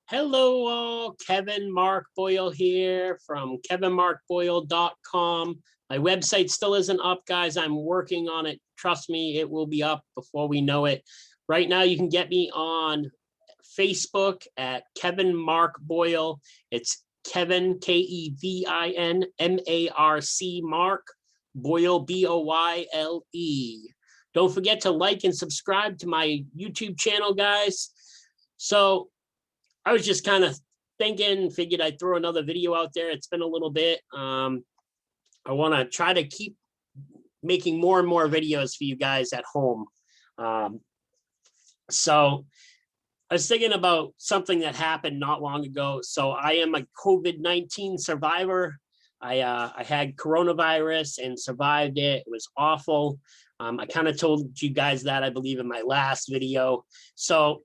Hello, all. Kevin Mark Boyle here from kevinmarkboyle.com. My website still isn't up, guys. I'm working on it. Trust me, it will be up before we know it. Right now, you can get me on Facebook at Kevin Mark Boyle. It's Kevin, KEVIN MARC, Mark Boyle, BOYLE. Don't forget to like and subscribe to my YouTube channel, guys. So I was just kind of figured I'd throw another video out there. It's been a little bit. I want to try to keep making more and more videos for you guys at home. So I was thinking about something that happened not long ago. So I am a COVID-19 survivor. I had coronavirus and survived it. It was awful. I kind of told you guys that, I believe, in my last video. So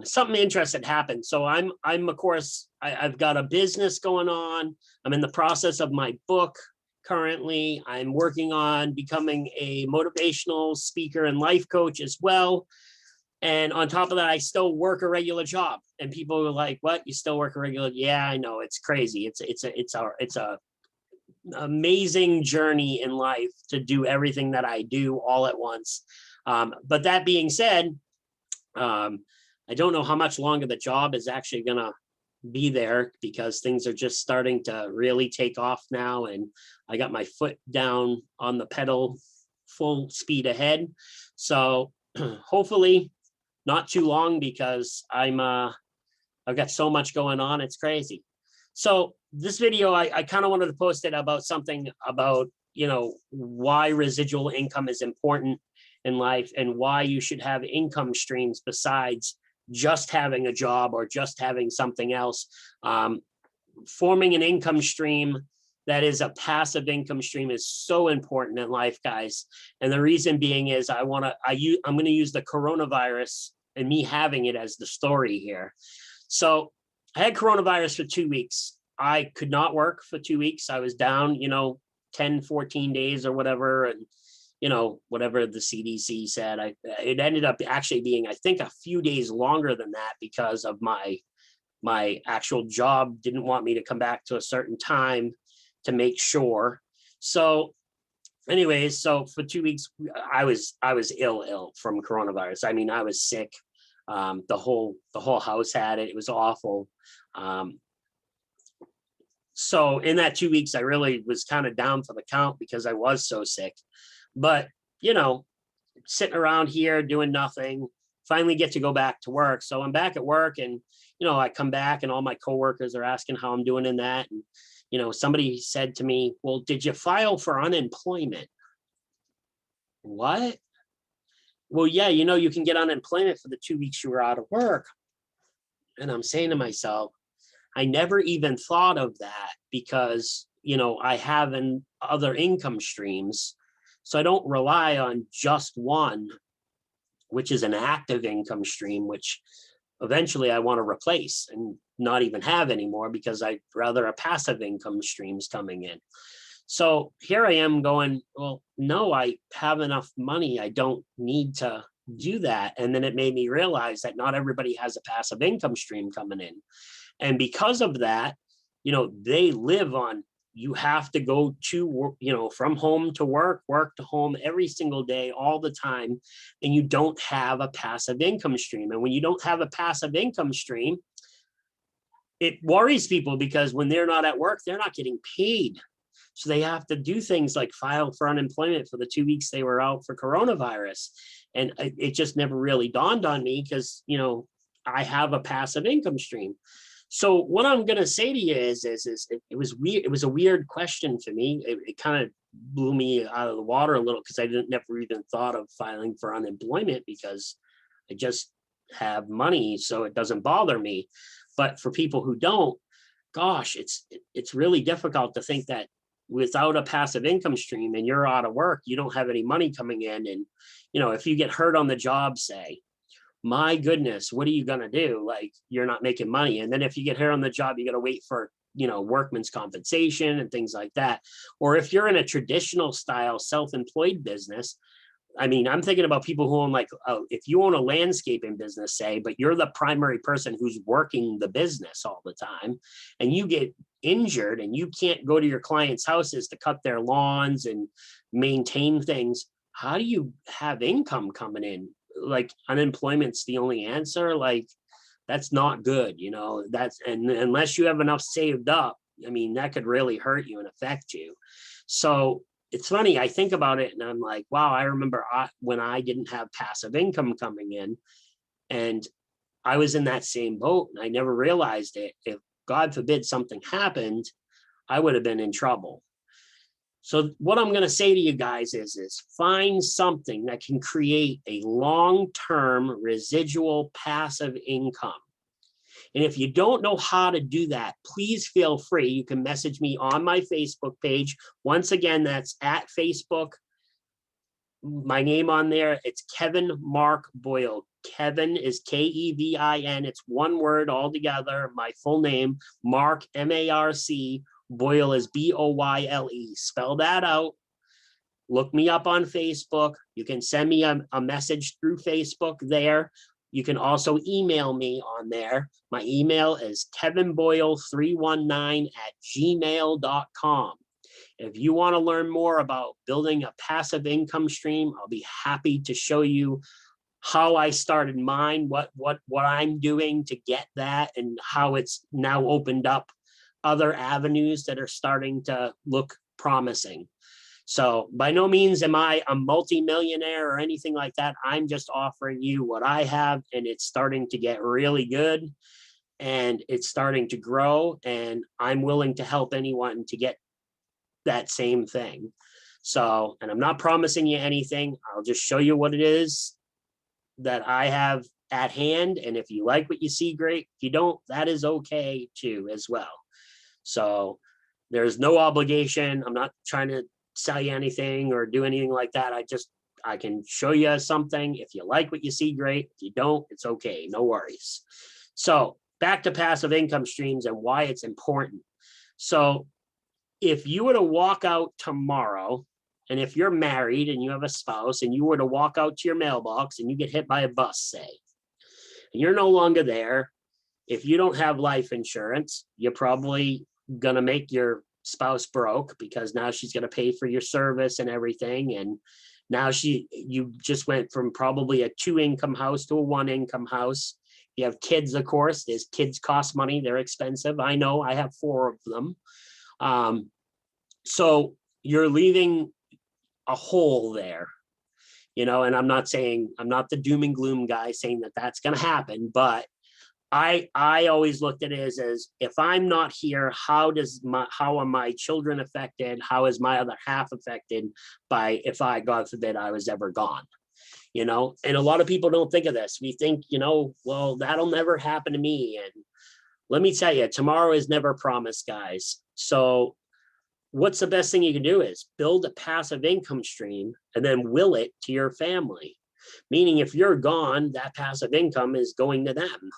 something interesting happened. So I'm of course, I've got a business going on. I'm in the process of my book currently. I'm working on becoming a motivational speaker and life coach as well. And on top of that, I still work a regular job. And people are like, "What? You still work a regular?" Yeah, I know, it's crazy. It's a amazing journey in life to do everything that I do all at once. But that being said, I don't know how much longer the job is actually going to be there, because things are just starting to really take off now. And I got my foot down on the pedal, full speed ahead. So hopefully not too long, because I've got so much going on. It's crazy. So this video, I kind of wanted to post it about something about, why residual income is important in life and why you should have income streams besides just having a job or just having something else. Forming an income stream that is a passive income stream is so important in life, guys. And the reason being is I'm going to use the coronavirus and me having it as the story here. So I had coronavirus for 2 weeks. I could not work for 2 weeks. I was down, 10, 14 days or whatever. And whatever the CDC said, it ended up actually being, I think, a few days longer than that, because of my actual job didn't want me to come back to a certain time to make sure. So anyways, so for 2 weeks, I was ill from coronavirus. I mean, I was sick. The whole house had it. It was awful. So in that 2 weeks, I really was kind of down for the count because I was so sick. But, sitting around here doing nothing, finally get to go back to work. So I'm back at work, and, I come back and all my coworkers are asking how I'm doing in that. And, somebody said to me, "Well, did you file for unemployment?" What? Well, yeah, you can get unemployment for the 2 weeks you were out of work. And I'm saying to myself, I never even thought of that, because, I have other income streams. So I don't rely on just one, which is an active income stream, which eventually I want to replace and not even have anymore, because I'd rather a passive income streams coming in. So here I am going, well, no, I have enough money. I don't need to do that. And then it made me realize that not everybody has a passive income stream coming in. And because of that, they live on, you have to go to work, from home to work to home every single day, all the time. And you don't have a passive income stream. And when you don't have a passive income stream, it worries people, because when they're not at work, they're not getting paid. So they have to do things like file for unemployment for the 2 weeks they were out for coronavirus. And it just never really dawned on me, because, I have a passive income stream. So what I'm going to say to you is it was weird. It was a weird question for me. It kind of blew me out of the water a little, because I never even thought of filing for unemployment, because I just have money, so it doesn't bother me. But for people who don't, gosh, it's really difficult to think that without a passive income stream and you're out of work, you don't have any money coming in. And, if you get hurt on the job, say, my goodness, what are you going to do? Like, you're not making money. And then if you get hurt on the job, you got to wait for, workman's compensation and things like that. Or if you're in a traditional style self-employed business, I mean, I'm thinking about people who own, like, if you own a landscaping business, say, but you're the primary person who's working the business all the time, and you get injured and you can't go to your clients' houses to cut their lawns and maintain things. How do you have income coming in? Like, unemployment's the only answer. Like, that's not good, you know. And unless you have enough saved up, I mean, that could really hurt you and affect you. So it's funny, I think about it and I'm like, wow, I remember when I didn't have passive income coming in, and I was in that same boat and I never realized it. If God forbid something happened, I would have been in trouble. So what I'm going to say to you guys is find something that can create a long-term residual passive income. And if you don't know how to do that, please feel free. You can message me on my Facebook page. Once again, that's at Facebook. My name on there, it's Kevin Mark Boyle. Kevin is Kevin. It's one word all together. My full name, Mark, M-A-R-C. Boyle is Boyle. Spell that out. Look me up on Facebook. You can send me a message through Facebook there. You can also email me on there. My email is kevinboyle319@gmail.com. If you want to learn more about building a passive income stream, I'll be happy to show you how I started mine, what I'm doing to get that, and how it's now opened up other avenues that are starting to look promising. So by no means am I a multimillionaire or anything like that. I'm just offering you what I have, and it's starting to get really good and it's starting to grow, and I'm willing to help anyone to get that same thing. So, and I'm not promising you anything. I'll just show you what it is that I have at hand. And if you like what you see, great. If you don't, that is okay too, as well. So there's no obligation. I'm not trying to sell you anything or do anything like that. I can show you something. If you like what you see, great. If you don't, it's okay. No worries. So back to passive income streams and why it's important. So if you were to walk out tomorrow, and if you're married and you have a spouse and you were to walk out to your mailbox and you get hit by a bus, say, and you're no longer there, if you don't have life insurance, you're probably going to make your spouse broke, because now she's going to pay for your service and everything. And now you just went from probably a 2-income house to a 1-income house. You have kids, of course. There's kids cost money. They're expensive. I know, I have 4 of them. So you're leaving a hole there, you know, and I'm not the doom and gloom guy saying that that's going to happen, but I always looked at it as if I'm not here, how are my children affected? How is my other half affected by, if I, God forbid, I was ever gone, you know? And a lot of people don't think of this. We think, you know, well, that'll never happen to me. And let me tell you, tomorrow is never promised, guys. So what's the best thing you can do is build a passive income stream and then will it to your family. Meaning if you're gone, that passive income is going to them.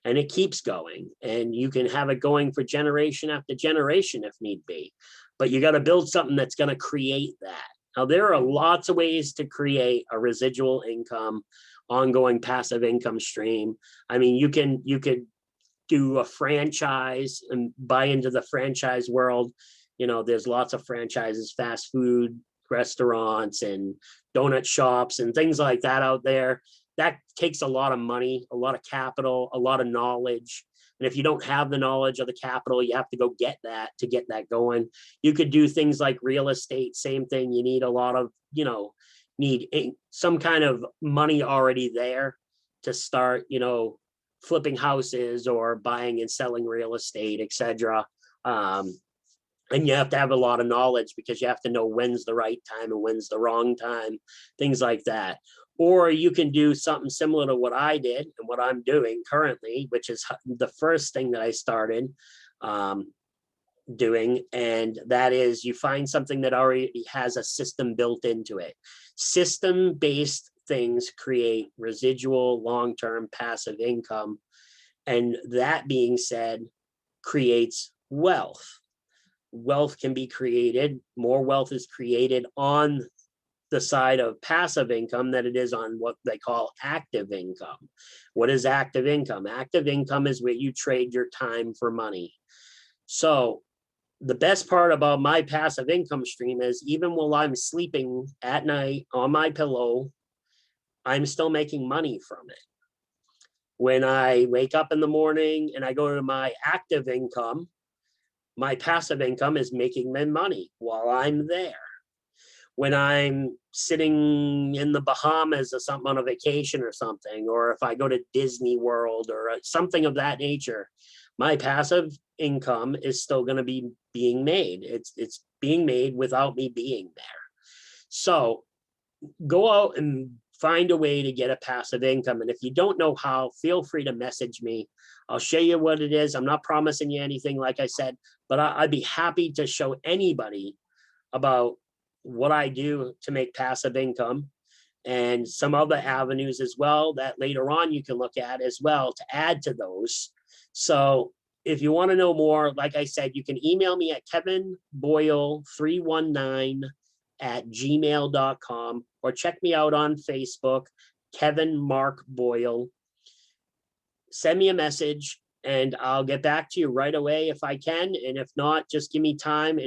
And it keeps going, and you can have it going for generation after generation if need be. But you got to build something that's going to create that. Now, there are lots of ways to create a residual income, ongoing passive income stream. I mean, you could do a franchise and buy into the franchise world. You know, there's lots of franchises, fast food restaurants and donut shops and things like that out there. That takes a lot of money, a lot of capital, a lot of knowledge. And if you don't have the knowledge or the capital, you have to go get that to get that going. You could do things like real estate, same thing. You need a lot of, you know, need some kind of money already there to start, you know, flipping houses or buying and selling real estate, etc. And you have to have a lot of knowledge, because you have to know when's the right time and when's the wrong time, things like that. Or you can do something similar to what I did and what I'm doing currently, which is the first thing that I started doing. And that is, you find something that already has a system built into it. System-based things create residual, long-term passive income. And that being said, creates wealth. Wealth can be created. More wealth is created on the side of passive income than it is on what they call active income. What is active income? Active income is where you trade your time for money. So the best part about my passive income stream is even while I'm sleeping at night on my pillow, I'm still making money from it. When I wake up in the morning and I go to my active income, my passive income is making me money while I'm there. When I'm sitting in the Bahamas or something on a vacation or something, or if I go to Disney World or something of that nature, my passive income is still going to be being made. It's being made without me being there. So go out and find a way to get a passive income. And if you don't know how, feel free to message me. I'll show you what it is. I'm not promising you anything, like I said, but I'd be happy to show anybody about what I do to make passive income and some other avenues as well that later on you can look at as well to add to those. So if you want to know more, like I said, you can email me at kevinboyle319@gmail.com or check me out on Facebook, Kevin Mark Boyle. Send me a message and I'll get back to you right away if I can. And if not, just give me time.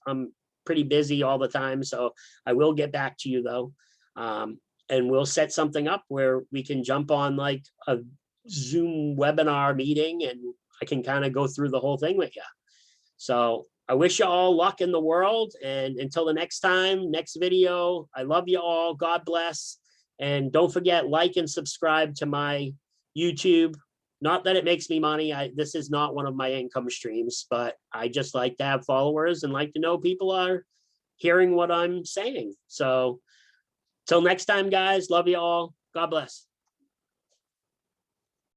I'm pretty busy all the time, so I will get back to you though. And we'll set something up where we can jump on like a Zoom webinar meeting and I can kind of go through the whole thing with you. So I wish you all luck in the world. And until the next time, next video, I love you all. God bless. And don't forget, like and subscribe to my YouTube. Not that it makes me money. This is not one of my income streams, but I just like to have followers and like to know people are hearing what I'm saying. So till next time, guys, love you all. God bless.